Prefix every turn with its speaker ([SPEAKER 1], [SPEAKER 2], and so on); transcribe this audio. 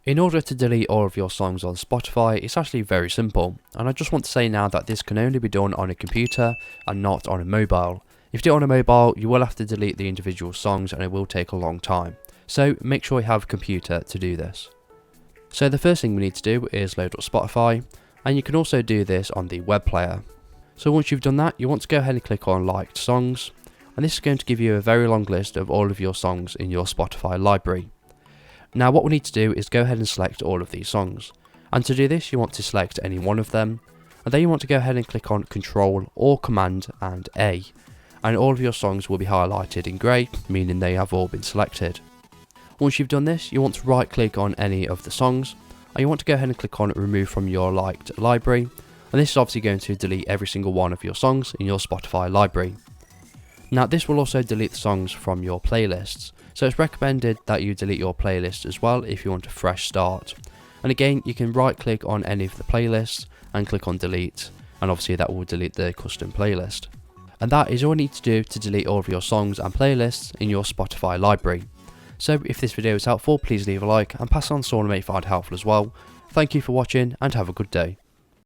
[SPEAKER 1] In order to delete all of your songs on Spotify, it's actually very simple, and I just want to say now that this can only be done on a computer and not on a mobile. If you do it on a mobile, you will have to delete the individual songs and it will take a long time. So make sure you have a computer to do this. So the first thing we need to do is load up Spotify, and you can also do this on the web player. So once you've done that, you want to go ahead and click on liked songs, and this is going to give you a very long list of all of your songs in your Spotify library. Now what we need to do is go ahead and select all of these songs, and to do this you want to select any one of them, and then you want to go ahead and click on Control or Command and A, and all of your songs will be highlighted in grey, meaning they have all been selected. Once you've done this, you want to right click on any of the songs, and you want to go ahead and click on Remove from your liked library, and this is obviously going to delete every single one of your songs in your Spotify library. Now this will also delete the songs from your playlists, so it's recommended that you delete your playlist as well if you want a fresh start. And again, you can right click on any of the playlists and click on delete, and obviously that will delete the custom playlist. And that is all you need to do to delete all of your songs and playlists in your Spotify library. So if this video was helpful, please leave a like and pass on to someone who may find it helpful as well. Thank you for watching and have a good day.